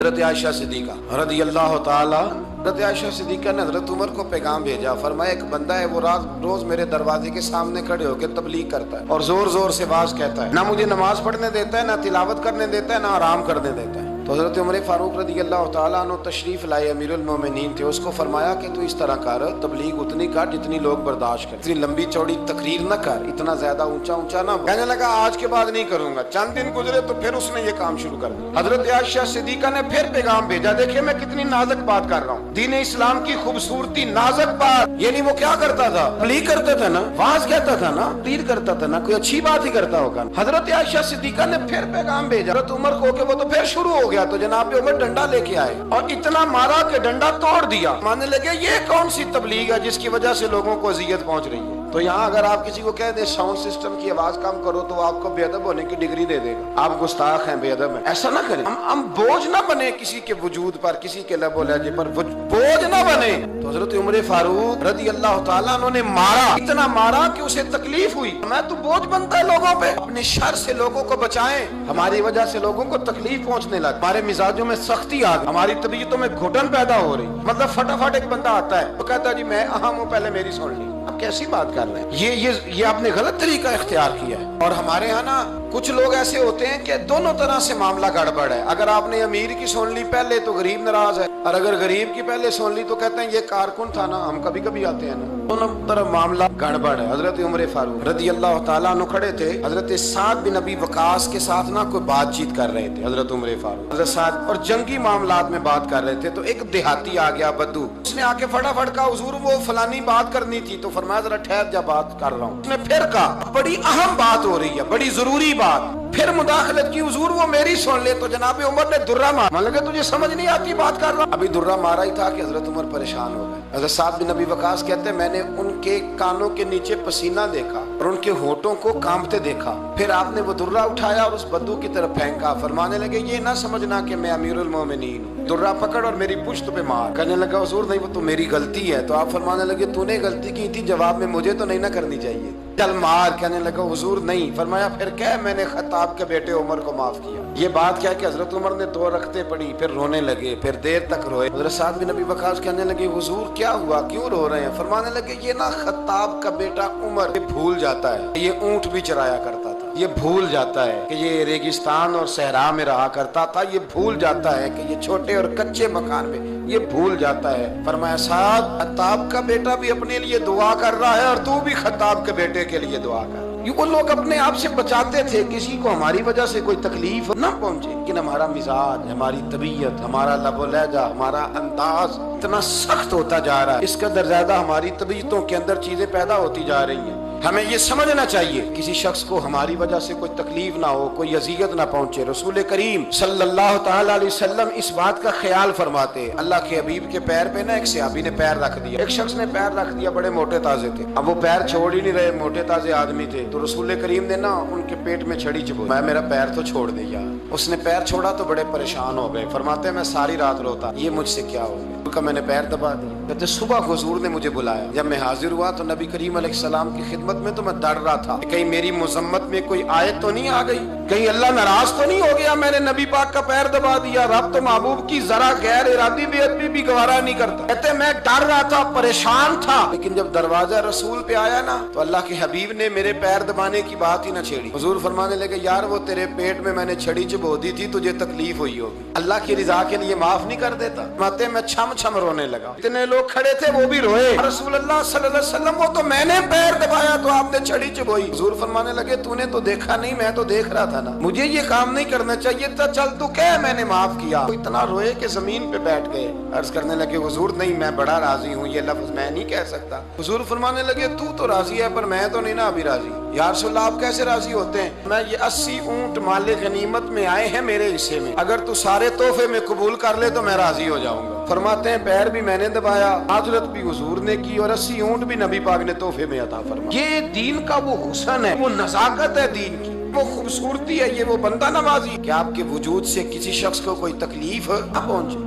حضرت عائشہ صدیقہ رضی اللہ تعالی حضرت عائشہ صدیقہ نے حضرت عمر کو پیغام بھیجا، فرمایا ایک بندہ ہے وہ روز میرے دروازے کے سامنے کھڑے ہو کے تبلیغ کرتا ہے اور زور زور سے واز کہتا ہے، نہ مجھے نماز پڑھنے دیتا ہے، نہ تلاوت کرنے دیتا ہے، نہ آرام کرنے دیتا ہے۔ تو حضرت عمر فاروق رضی اللہ تعالیٰ عنہ تشریف لائے، امیر المومنین تھے، اس کو فرمایا کہ تو اس طرح کر، تبلیغ اتنی کر جتنی لوگ برداشت کریں، اتنی لمبی چوڑی تقریر نہ کر، اتنا زیادہ اونچا نہ۔ کہنے لگا آج کے بعد نہیں کروں گا۔ چند دن گزرے تو پھر اس نے یہ کام شروع کر دیا۔ حضرت عائشہ صدیقہ نے پھر پیغام بھیجا، دیکھیں میں کتنی نازک بات کر رہا ہوں، دین اسلام کی خوبصورتی، نازک بات۔ یعنی وہ کیا کرتا تھا؟ تبلیغ کرتا تھا نا، واز کہتا تھا نا، تقریر کرتا تھا نا، کوئی اچھی بات ہی کرتا ہوگا۔ حضرت عائشہ صدیقہ نے پھر پیغام بھیجا حضرت عمر کو کہ وہ تو پھر شروع ہو گیا، تو جناب عمر ڈنڈا لے کے آئے اور اتنا مارا کہ ڈنڈا توڑ دیا۔ ماننے لگے یہ کون سی تبلیغ ہے جس کی وجہ سے لوگوں کو اذیت پہنچ رہی ہے؟ تو یہاں اگر آپ کسی کو کہہ دیں ساؤنڈ سسٹم کی آواز کم کرو تو آپ کو بے ادب ہونے کی ڈگری دے دے گا، آپ گستاخ ہیں، بے ادب ہیں۔ ایسا نہ کریں، ہم بوجھ نہ بنے کسی کے وجود پر، کسی کے لب و لہجے پر بوجھ نہ بنے۔ تو حضرت عمر فاروق رضی اللہ تعالیٰ عنہ نے مارا، اتنا مارا کہ اسے تکلیف ہوئی۔ میں تو بوجھ بنتا ہے لوگوں پہ، اپنے شر سے لوگوں کو بچائیں، ہماری وجہ سے لوگوں کو تکلیف پہنچنے لگ، ہمارے مزاجوں میں سختی آ گئی، ہماری طبیعتوں میں گھٹن پیدا ہو رہی۔ مطلب فٹافٹ ایک بندہ آتا ہے، وہ کہتا ہے جی میں اہم ہوں، پہلے میری سن لی۔ اب کیسی بات کر رہے ہیں؟ یہ آپ نے غلط طریقہ اختیار کیا ہے۔ اور ہمارے ہاں نا کچھ لوگ ایسے ہوتے ہیں کہ دونوں طرح سے معاملہ گڑبڑ ہے۔ اگر آپ نے امیر کی سن لی پہلے تو غریب ناراض ہے، اور اگر غریب کی پہلے سن لی تو کہتے ہیں یہ کارکن تھا نا، ہم کبھی کبھی آتے ہیں نا۔ دونوں طرف معاملہ گڑبڑ ہے۔ حضرت عمر فاروق رضی اللہ تعالیٰ عنہ کھڑے تھے، حضرت سعد بن ابی وقاص کے ساتھ نا کوئی بات چیت کر رہے تھے حضرت عمر فاروق، حضرت سعد، اور جنگی معاملات میں بات کر رہے تھے۔ تو ایک دیہاتی آ گیا بدو، اس نے آ کے فٹافٹ کہا حضور وہ فلانی بات کرنی تھی، تو فرمایا ذرا ٹھہر جا بات کر رہا ہوں۔ اس نے پھر کہا بڑی اہم بات ہو رہی ہے، بڑی ضروری بات، پھر مداخلت کی حضور وہ میری سن لے۔ تو جناب عمر نے درہ مارا، مان لگا تجھے سمجھ نہیں آتی بات کر رہا، ابھی درہ مارا ہی تھا کہ حضرت عمر پریشان ہو گئے۔ حضرت سعد بن ابی وقاص کہتے ہیں میں نے ان کے کانوں کے نیچے پسینہ دیکھا اور ان کے ہونٹوں کو کانپتے دیکھا، پھر آپ نے وہ درہ اٹھایا اور اس بدو کی طرف پھینکا، فرمانے لگے یہ نہ سمجھنا کہ میں امیر المومنین ہوں، درہ پکڑ اور میری پشت پہ مار۔ کہنے لگا حضور نہیں وہ تو میری غلطی ہے۔ تو آپ فرمانے لگے تو نے غلطی کی تھی، جواب میں مجھے تو نہیں نہ کرنی چاہیے، چل مار۔ کہنے لگا حضور نہیں، فرمایا پھر کہہ میں نے خطاب کے بیٹے عمر کو معاف کیا۔ یہ بات کیا کہ حضرت عمر نے 2 رکعتیں پڑھی، پھر رونے لگے، پھر دیر تک روئے۔ حضرت سعد بن ابی وقاص کہنے لگے حضور کیا ہوا، کیوں رو رہے ہیں؟ فرمانے لگے یہ نا خطاب کا بیٹا عمر یہ بھول جاتا ہے، یہ اونٹ بھی چرایا کرتا تھا، یہ بھول جاتا ہے کہ یہ ریگستان اور صحرا میں رہا کرتا تھا، یہ بھول جاتا ہے کہ یہ چھوٹے اور کچے مکان میں، یہ بھول جاتا ہے۔ فرمایا سعد خطاب کا بیٹا بھی اپنے لیے دعا کر رہا ہے اور تو بھی خطاب کے بیٹے کے لیے دعا کر۔ وہ لوگ اپنے آپ سے بچاتے تھے کسی کو ہماری وجہ سے کوئی تکلیف نہ پہنچے، لیکن ہمارا مزاج، ہماری طبیعت، ہمارا لب و لہجہ، ہمارا انداز اتنا سخت ہوتا جا رہا ہے، اس قدر زیادہ ہماری طبیعتوں کے اندر چیزیں پیدا ہوتی جا رہی ہیں۔ ہمیں یہ سمجھنا چاہیے کسی شخص کو ہماری وجہ سے کوئی تکلیف نہ ہو، کوئی اذیت نہ پہنچے۔ رسول کریم صلی اللہ تعالی علیہ وسلم اس بات کا خیال فرماتے۔ اللہ کے حبیب کے پیر پہ نا ایک صحابی نے پیر رکھ دیا، ایک شخص نے پیر رکھ دیا، بڑے موٹے تازے تھے، اب وہ پیر چھوڑ ہی نہیں رہے، موٹے تازے آدمی تھے۔ تو رسول کریم نے نا ان کے پیٹ میں چھڑی چبوئی، میں میرا پیر تو چھوڑ دے یار۔ اس نے پیر چھوڑا تو بڑے پریشان ہو گئے، فرماتے ہیں میں ساری رات روتا، یہ مجھ سے کیا ہو گیا، میں نے پیر دبا دیا۔ کہتے صبح حضور نے مجھے بلایا، جب میں حاضر ہوا تو نبی کریم علیہ السلام کی خدمت میں تو میں ڈر رہا تھا کہ کہیں میری مذمت میں کوئی آیت تو نہیں آ گئی، کہیں اللہ ناراض تو نہیں ہو گیا، میں نے نبی پاک کا پیر دبا دیا۔ رب تو محبوب کی ذرا غیر ارادی بے ادبی بھی گوارا نہیں کرتا۔ کہتے میں ڈر رہا تھا، پریشان تھا، لیکن جب دروازہ رسول پہ آیا نا تو اللہ کے حبیب نے میرے پیر دبانے کی بات ہی نہ چھیڑی۔ حضور فرمانے لگے یار وہ تیرے پیٹ میں نے چھڑی چبو دی تھی، تجھے تکلیف ہوئی ہوگی، اللہ کی رضا کے لیے معاف نہیں کر دیتا؟ ماتے میں چھم چھم رونے لگا، اتنے لوگ کھڑے تھے وہ بھی روئے، رسول اللہ صلی اللہ علیہ وسلم وہ تو میں نے پیر دبایا تو آپ نے چھڑی چبوئی۔ حضور فرمانے لگے تو نے تو دیکھا نہیں، میں تو دیکھ رہا تھا نا، مجھے یہ کام نہیں کرنا چاہیے تھا، چل تو کہہ میں نے معاف کیا۔ تو اتنا روئے کہ زمین پہ بیٹھ گئے، عرض کرنے لگے حضور نہیں میں بڑا راضی ہوں، یہ لفظ میں نہیں کہہ سکتا۔ حضور فرمانے لگے تو راضی ہے پر میں تو نہیں نا ابھی راضی۔ یا رسول اللہ آپ کیسے راضی ہوتے ہیں؟ میں یہ 80 اونٹ مال غنیمت میں آئے ہیں میرے حصے میں، اگر تو سارے تحفے میں قبول کر لے تو میں راضی ہو جاؤں گا۔ فرماتے ہیں پیر بھی میں نے دبایا، معذرت بھی حضور نے کی، اور 80 اونٹ بھی نبی پاک نے تحفے میں عطا فرمایا۔ یہ دین کا وہ حسن ہے، وہ نزاکت ہے دین کی، وہ خوبصورتی ہے، یہ وہ بندہ نوازی کہ آپ کے وجود سے کسی شخص کو کوئی تکلیف نہ پہنچے۔